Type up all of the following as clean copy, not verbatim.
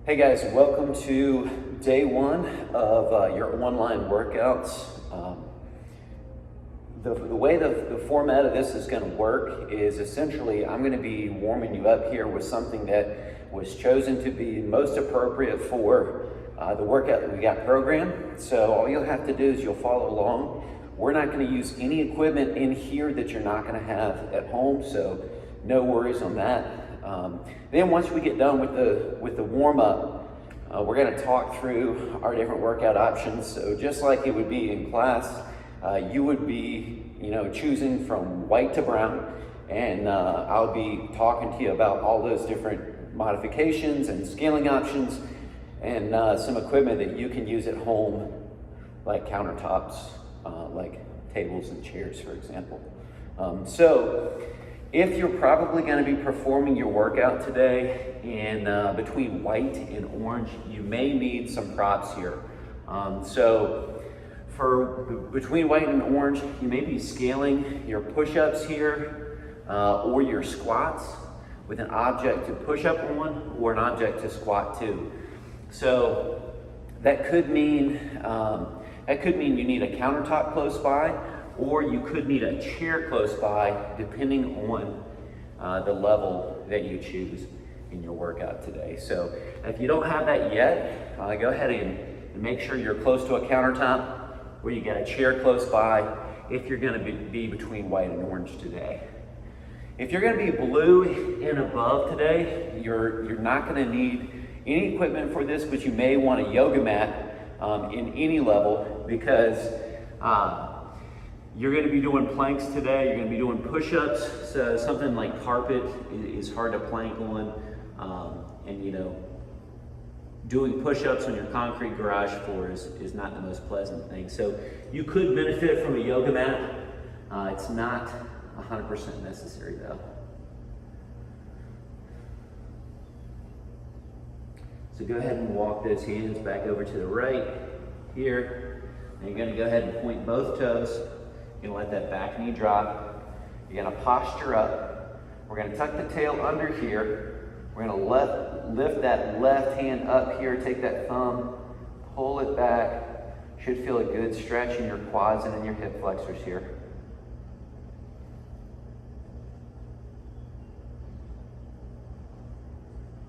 Hey guys, welcome to day one of your online workouts. The way the format of this is going to work is essentially I'm going to be warming you up here with something that was chosen to be most appropriate for the workout that we got programmed. So all you'll have to do is you'll follow along. We're not going to use any equipment in here that you're not going to have at home, so no worries on that. Then once we get done with the warm up, we're going to talk through our different workout options. So just like it would be in class, you would be, choosing from white to brown, and I'll be talking to you about all those different modifications and scaling options, and some equipment that you can use at home, like countertops, like tables and chairs, for example. So if you're probably going to be performing your workout today in between white and orange, you may need some props here. So for between white and orange, you may be scaling your push-ups here or your squats with an object to push up on or an object to squat to. So that could mean you need a countertop close by, or you could need a chair close by, depending on the level that you choose in your workout today. So if you don't have that yet, go ahead and make sure you're close to a countertop, or you get a chair close by if you're going to be between white and orange today. If you're going to be blue and above today, you're not going to need any equipment for this, but you may want a yoga mat in any level, because you're going to be doing planks today, you're going to be doing push-ups, so something like carpet is hard to plank on, and doing push-ups on your concrete garage floor is not the most pleasant thing. So you could benefit from a yoga mat. It's not 100% necessary though. So go ahead and walk those hands back over to the right here. And you're going to go ahead and point both toes. You're going to let that back knee drop. You're going to posture up. We're going to tuck the tail under here. We're going to lift that left hand up here. Take that thumb, pull it back. Should feel a good stretch in your quads and in your hip flexors here.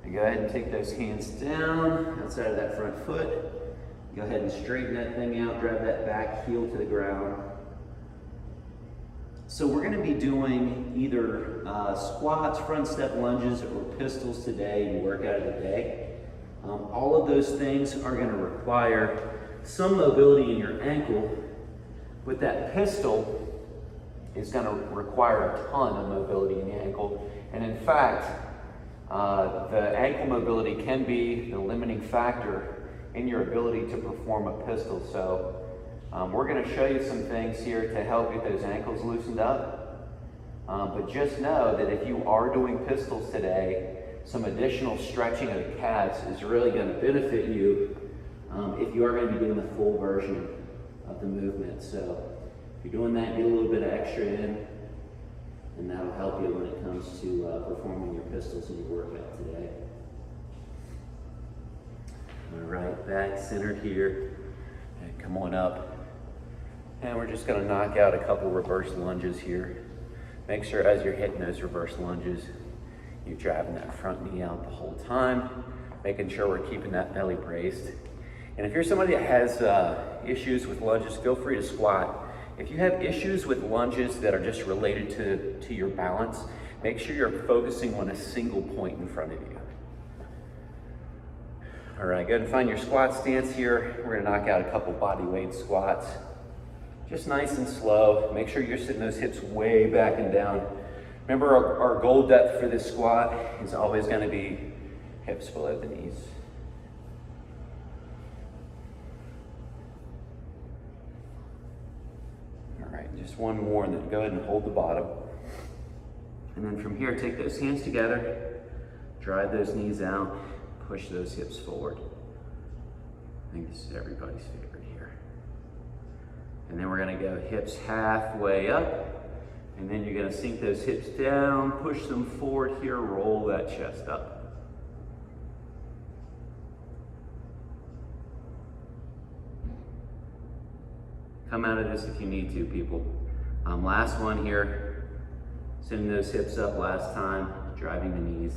And go ahead and take those hands down outside of that front foot. Go ahead and straighten that thing out. Drive that back heel to the ground. So we're going to be doing either squats, front step lunges, or pistols today in your workout of the day. All of those things are going to require some mobility in your ankle, but that pistol is going to require a ton of mobility in the ankle. And in fact, the ankle mobility can be the limiting factor in your ability to perform a pistol. So we're going to show you some things here to help get those ankles loosened up. But just know that if you are doing pistols today, some additional stretching of the calves is really going to benefit you if you are going to be doing the full version of the movement. So if you're doing that, get a little bit of extra in, and that'll help you when it comes to performing your pistols in your workout today. All right, back centered here, and come on up. And we're just going to knock out a couple reverse lunges here. Make sure as you're hitting those reverse lunges, you're driving that front knee out the whole time, making sure we're keeping that belly braced. And if you're somebody that has issues with lunges, feel free to squat. If you have issues with lunges that are just related to your balance, make sure you're focusing on a single point in front of you. All right, go ahead and find your squat stance here. We're going to knock out a couple body weight squats. Just nice and slow. Make sure you're sitting those hips way back and down. Remember, our goal depth for this squat is always going to be hips below the knees. All right, just one more, and then go ahead and hold the bottom. And then from here, take those hands together, drive those knees out, push those hips forward. I think this is everybody's favorite here. And then we're going to go hips halfway up, and then you're going to sink those hips down, push them forward here, roll that chest up. Come out of this if you need to, people. Last one here. Sending those hips up last time, driving the knees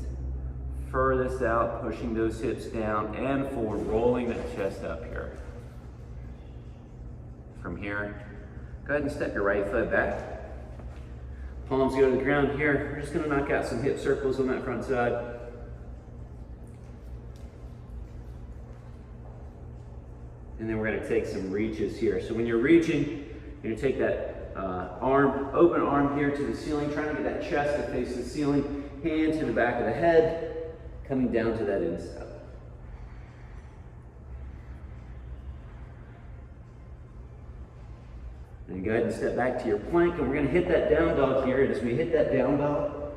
furthest out, pushing those hips down and forward, rolling that chest up here. From here, go ahead and step your right foot back. Palms go to the ground here. We're just gonna knock out some hip circles on that front side. And then we're gonna take some reaches here. So when you're reaching, you're gonna take that open arm here to the ceiling, trying to get that chest to face the ceiling, hand to the back of the head, coming down to that instep. And go ahead and step back to your plank, and we're gonna hit that down dog here. And as we hit that down dog,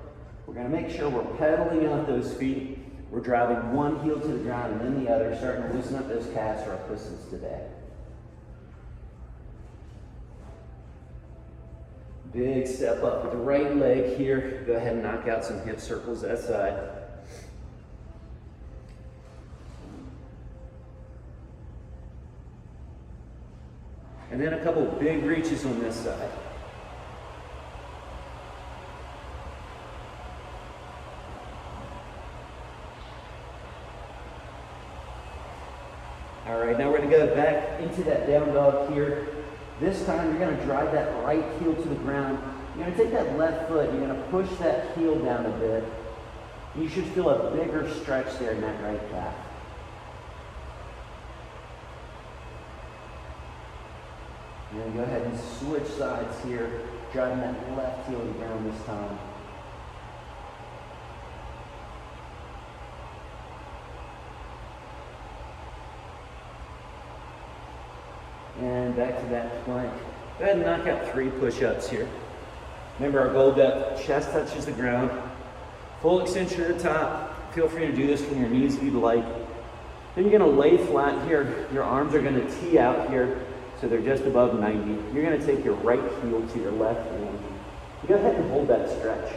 we're gonna make sure we're pedaling out those feet. We're driving one heel to the ground and then the other, starting to loosen up those calves for our pistons today. Big step up with the right leg here. Go ahead and knock out some hip circles that side. And then a couple big reaches on this side. All right, now we're gonna go back into that down dog here. This time you're gonna drive that right heel to the ground. You're gonna take that left foot, you're gonna push that heel down a bit. You should feel a bigger stretch there in that right calf. You're gonna go ahead and switch sides here, driving that left heel to the ground this time. And back to that plank. Go ahead and knock out 3 push-ups here. Remember our goal depth, chest touches the ground. Full extension at the top. Feel free to do this from your knees if you'd like. Then you're gonna lay flat here. Your arms are gonna tee out here so they're just above 90. You're gonna take your right heel to your left hand. You go ahead and hold that stretch.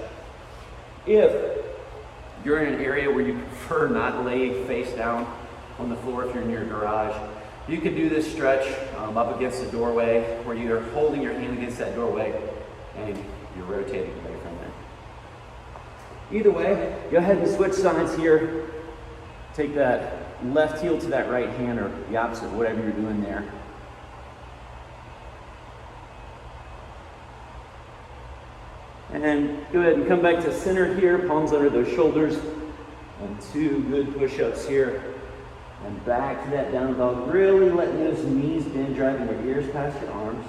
If you're in an area where you prefer not lay face down on the floor, if you're in your garage, you can do this stretch up against the doorway where you're holding your hand against that doorway and you're rotating away from it. Either way, go ahead and switch sides here. Take that left heel to that right hand or the opposite, whatever you're doing there. And go ahead and come back to center here, palms under those shoulders, and 2 good push-ups here. And back to that down dog, really letting those knees bend, driving your ears past your arms.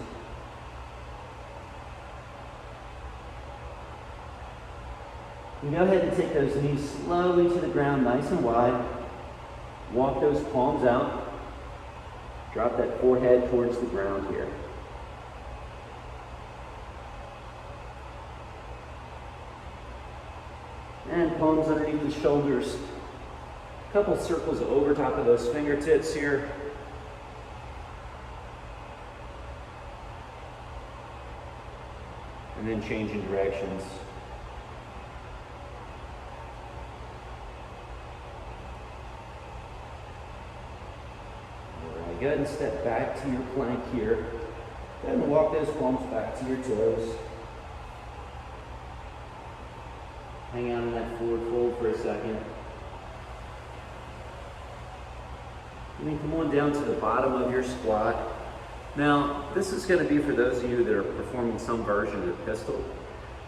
And go ahead and take those knees slowly to the ground, nice and wide. Walk those palms out. Drop that forehead towards the ground here. And palms underneath the shoulders. Couple circles over top of those fingertips here. And then changing directions. All right, go ahead and step back to your plank here. Go ahead and walk those palms back to your toes. Hang out in that forward fold for a second. And then come on down to the bottom of your squat. Now, this is going to be for those of you that are performing some version of the pistol.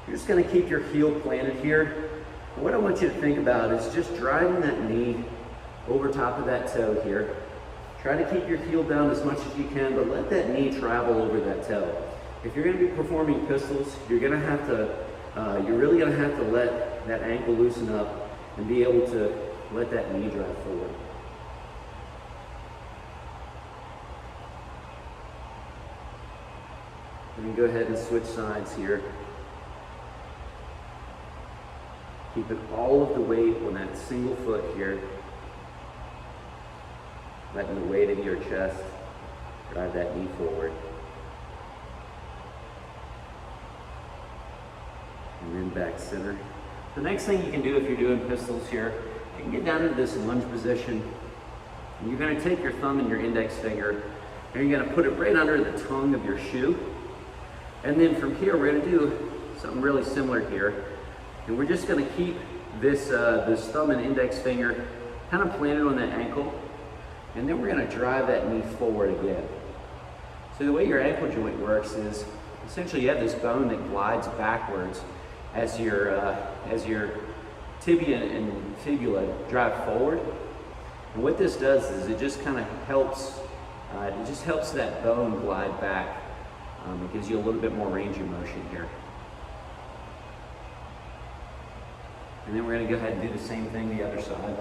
You're just going to keep your heel planted here. And what I want you to think about is just driving that knee over top of that toe here. Try to keep your heel down as much as you can, but let that knee travel over that toe. If you're going to be performing pistols, you're going to have to, you're really going to have to let that ankle loosen up and be able to let that knee drive forward. And then go ahead and switch sides here. Keeping all of the weight on that single foot here. Letting the weight of your chest drive that knee forward. And then back center. The next thing you can do if you're doing pistols here, you can get down into this lunge position. And you're going to take your thumb and your index finger, And you're gonna put it right under the tongue of your shoe. And then from here, we're gonna do something really similar here. And we're just gonna keep this thumb and index finger kind of planted on that ankle. And then we're gonna drive that knee forward again. So the way your ankle joint works is essentially you have this bone that glides backwards as your tibia and fibula drive forward. And what this does is it just kind of helps, that bone glide back. It gives you a little bit more range of motion here. And then we're going to go ahead and do the same thing the other side.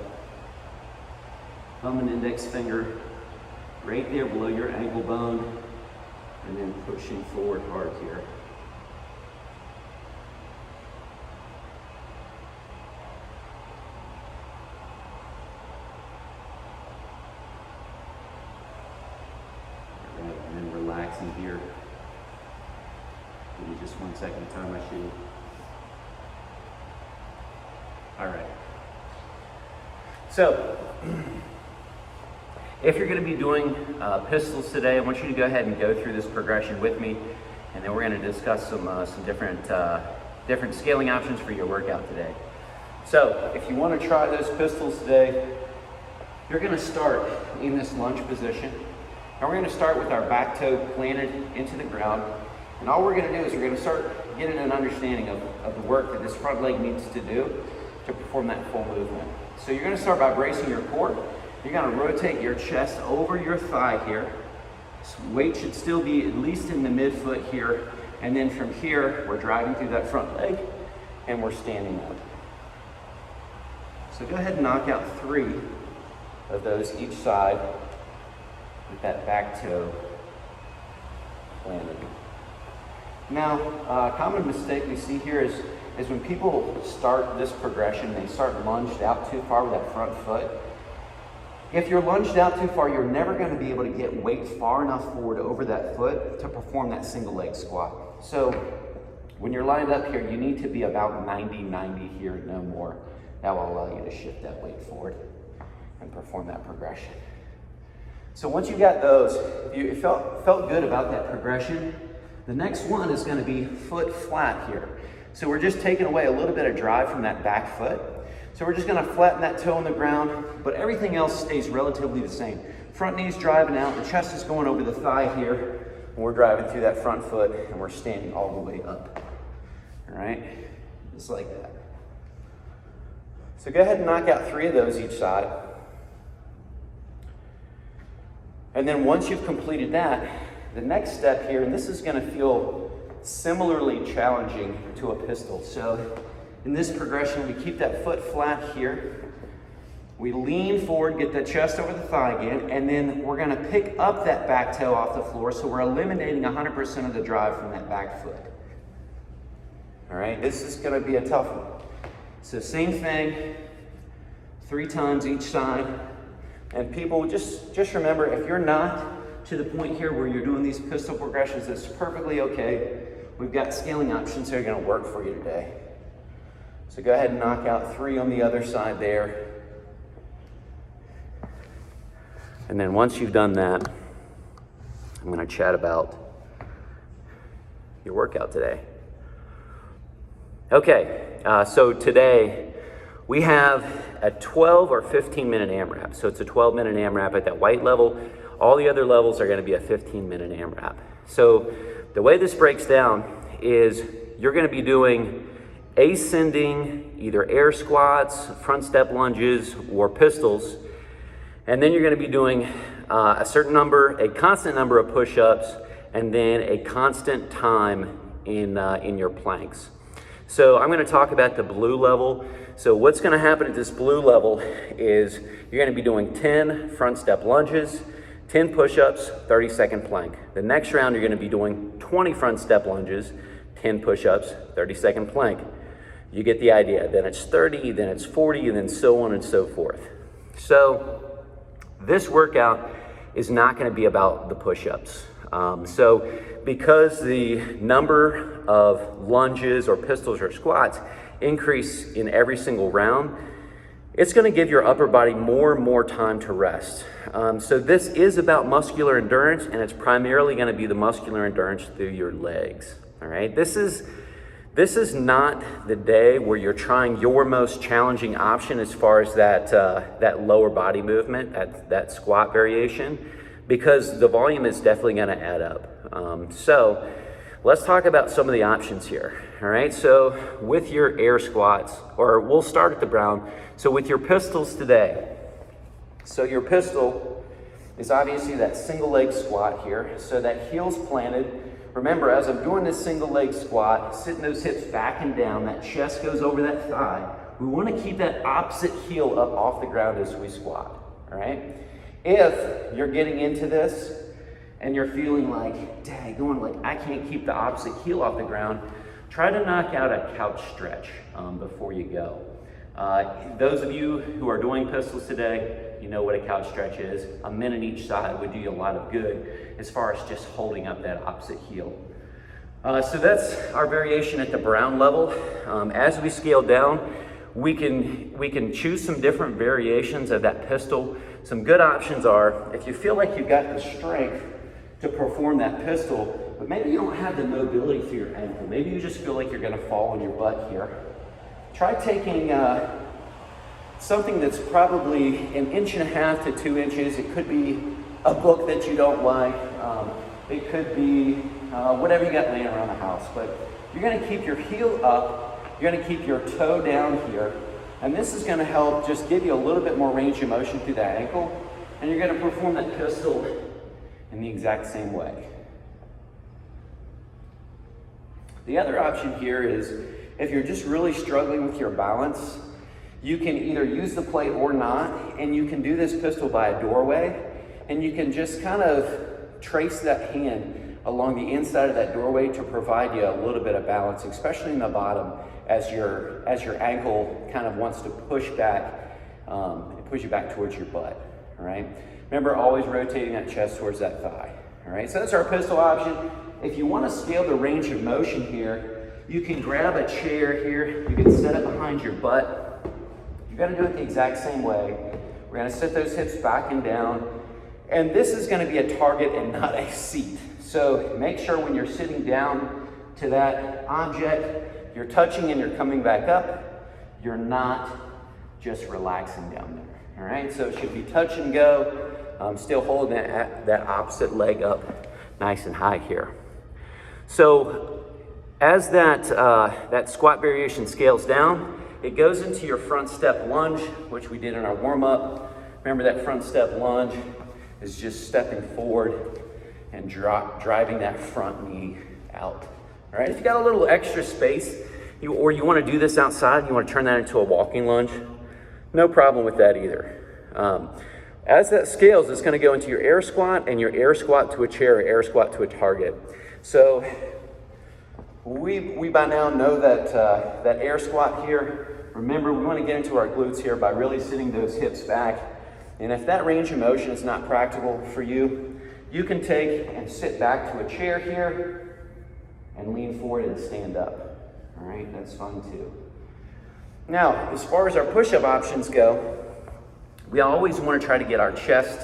Thumb and index finger right there below your ankle bone, and then pushing forward hard here. All right, and then relaxing here. Give me just 1 second to tie my shoe. All right. So, if you're going to be doing pistols today, I want you to go ahead and go through this progression with me, and then we're going to discuss some different scaling options for your workout today. So, if you want to try those pistols today, you're going to start in this lunge position, and we're going to start with our back toe planted into the ground. And all we're going to do is we're going to start getting an understanding of the work that this front leg needs to do to perform that full movement. So you're going to start by bracing your core. You're going to rotate your chest over your thigh here. So weight should still be at least in the midfoot here. And then from here, we're driving through that front leg and we're standing up. So go ahead and knock out 3 of those each side with that back toe planted. Now, a common mistake we see here is when people start this progression, they start lunged out too far with that front foot. If you're lunged out too far, you're never going to be able to get weight far enough forward over that foot to perform that single leg squat. So when you're lined up here, you need to be about 90 here, no more. That will allow you to shift that weight forward and perform that progression. So once you got those, if you felt good about that progression, the next one is going to be foot flat here. So we're just taking away a little bit of drive from that back foot. So we're just going to flatten that toe on the ground, but everything else stays relatively the same. Front knee's driving out, the chest is going over the thigh here, and we're driving through that front foot, and we're standing all the way up. All right, just like that. So go ahead and knock out 3 of those each side. And then once you've completed that, the next step here, and this is going to feel similarly challenging to a pistol. So in this progression, we keep that foot flat here. We lean forward, get the chest over the thigh again, and then we're going to pick up that back toe off the floor, so we're eliminating 100% of the drive from that back foot. All right, this is going to be a tough one. So same thing, 3 times each side. And people, just remember, if you're not to the point here where you're doing these pistol progressions, it's perfectly okay. We've got scaling options that are going to work for you today. So go ahead and knock out 3 on the other side there. And then once you've done that, I'm going to chat about your workout today. Okay, so today we have a 12 or 15-minute AMRAP. So it's a 12-minute AMRAP at that white level. All the other levels are going to be a 15-minute AMRAP. So the way this breaks down is you're going to be doing ascending, either air squats, front step lunges, or pistols. And then you're going to be doing a constant number of push-ups, and then a constant time in your planks. So I'm going to talk about the blue level. So what's going to happen at this blue level is you're going to be doing 10 front step lunges, 10 push-ups, 30-second plank. The next round, you're going to be doing 20 front step lunges, 10 push-ups, 30-second plank. You get the idea. Then it's 30, then it's 40, and then so on and so forth. So this workout is not going to be about the push-ups. So because the number of lunges or pistols or squats increase in every single round, it's going to give your upper body more and more time to rest. So this is about muscular endurance, and it's primarily going to be the muscular endurance through your legs. All right, this is not the day where you're trying your most challenging option as far as that lower body movement, that squat variation, because the volume is definitely going to add up. So let's talk about some of the options here. All right, so with your air squats, or we'll start at the brown. So with your pistols today, so your pistol is obviously that single leg squat here. So that heel's planted. Remember, as I'm doing this single leg squat, sitting those hips back and down, that chest goes over that thigh. We want to keep that opposite heel up off the ground as we squat, all right? If you're getting into this and you're feeling like, dang, like I can't keep the opposite heel off the ground, try to knock out a couch stretch before you go. Those of you who are doing pistols today, you know what a couch stretch is. A minute each side would do you a lot of good as far as just holding up that opposite heel. So that's our variation at the brown level. As we scale down, we can choose some different variations of that pistol. Some good options are, if you feel like you've got the strength to perform that pistol, but maybe you don't have the mobility through your ankle. Maybe you just feel like you're gonna fall on your butt here. Try taking something that's probably 1.5 to 2 inches. It could be a book that you don't like. It could be whatever you got laying around the house. But you're gonna keep your heel up. You're gonna keep your toe down here. And this is gonna help just give you a little bit more range of motion through that ankle. And you're gonna perform that pistol in the exact same way. The other option here is, if you're just really struggling with your balance, you can either use the plate or not, and you can do this pistol by a doorway, and you can just kind of trace that hand along the inside of that doorway to provide you a little bit of balance, especially in the bottom, as your ankle kind of wants to push you back towards your butt, all right? Remember, always rotating that chest towards that thigh, all right? So that's our pistol option. If you want to scale the range of motion here, you can grab a chair here. You can set it behind your butt. You're gonna do it the exact same way. We're gonna sit those hips back and down. And this is gonna be a target and not a seat. So make sure when you're sitting down to that object, you're touching and you're coming back up. You're not just relaxing down there, all right? So it should be touch and go. Still holding that opposite leg up nice and high here. So as that squat variation scales down, it goes into your front step lunge, which we did in our warm-up. Remember, that front step lunge is just stepping forward and driving that front knee out. All right, if you got a little extra space, or you want to do this outside, you want to turn that into a walking lunge, no problem with that either. As that scales, it's going to go into your air squat and your air squat to a chair, or air squat to a target. So we by now know that that air squat here. Remember, we want to get into our glutes here by really sitting those hips back. And if that range of motion is not practical for you, you can take and sit back to a chair here and lean forward and stand up. All right, that's fun too. Now, as far as our push-up options go, we always want to try to get our chest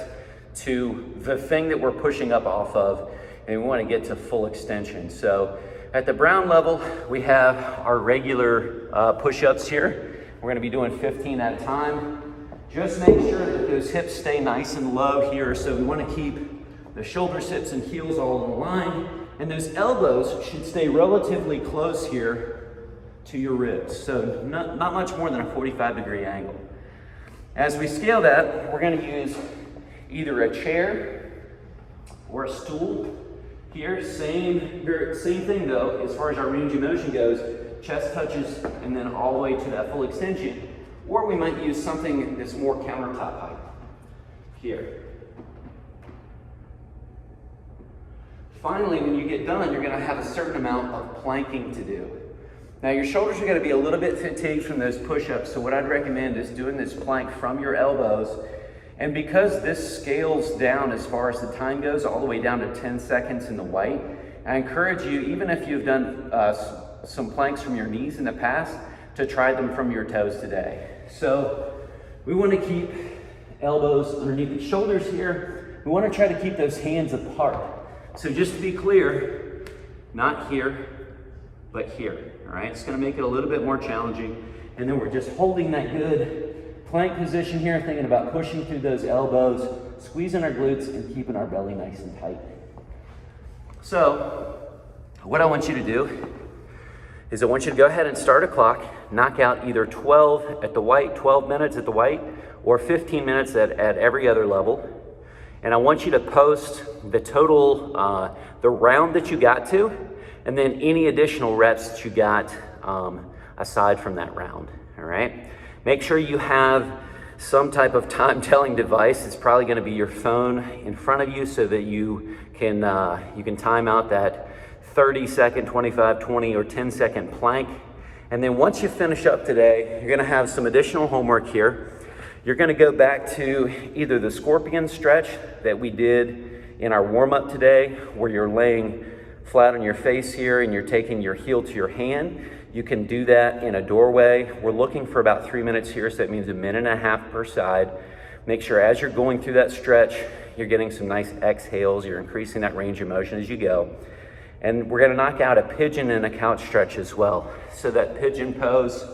to the thing that we're pushing up off of, and we want to get to full extension. So at the brown level, we have our regular push-ups here. We're going to be doing 15 at a time. Just make sure that those hips stay nice and low here. So we want to keep the shoulders, hips, and heels all in line. And those elbows should stay relatively close here to your ribs. So not much more than a 45-degree angle. As we scale that, we're going to use either a chair or a stool. Here, same thing though, as far as our range of motion goes, chest touches and then all the way to that full extension. Or we might use something that's more countertop height. Here. Finally, when you get done, you're going to have a certain amount of planking to do. Now your shoulders are going to be a little bit fatigued from those push-ups, so what I'd recommend is doing this plank from your elbows. And because this scales down as far as the time goes, all the way down to 10 seconds in the white, I encourage you, even if you've done some planks from your knees in the past, to try them from your toes today. So We want to keep elbows underneath the shoulders here. We want to try to keep those hands apart. So just to be clear, not here, but here, all right? It's gonna make it a little bit more challenging. And then we're just holding that good plank position here, thinking about pushing through those elbows, squeezing our glutes, and keeping our belly nice and tight. So, what I want you to do is I want you to go ahead and start a clock, knock out either 12 at the white, 12 minutes at the white, or 15 minutes at every other level. And I want you to post the total, the round that you got to, and then any additional reps that you got aside from that round, all right? Make sure you have some type of time-telling device. It's probably gonna be your phone in front of you so that you can time out that 30-second, 25, 20, or 10-second plank. And then once you finish up today, you're gonna have some additional homework here. You're gonna go back to either the scorpion stretch that we did in our warm-up today, where you're laying flat on your face here and you're taking your heel to your hand. You can do that in a doorway. We're looking for about 3 minutes here, so that means 1.5 minutes per side. Make sure as you're going through that stretch, you're getting some nice exhales, you're increasing that range of motion as you go. And we're gonna knock out a pigeon and a couch stretch as well. So that pigeon pose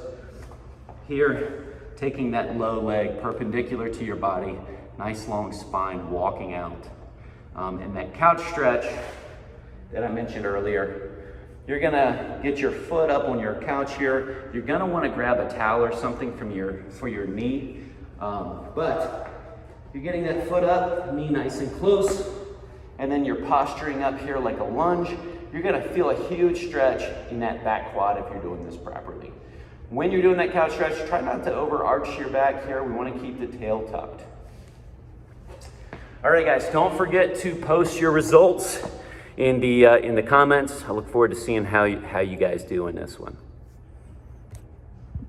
here, taking that low leg perpendicular to your body, nice long spine, walking out. And that couch stretch that I mentioned earlier, you're gonna get your foot up on your couch here. You're gonna wanna grab a towel or something for your knee. But you're getting that foot up, knee nice and close, and then you're posturing up here like a lunge. You're gonna feel a huge stretch in that back quad if you're doing this properly. When you're doing that couch stretch, try not to overarch your back here. We wanna keep the tail tucked. All right, guys, don't forget to post your results in the comments. I look forward to seeing how you guys do in this one.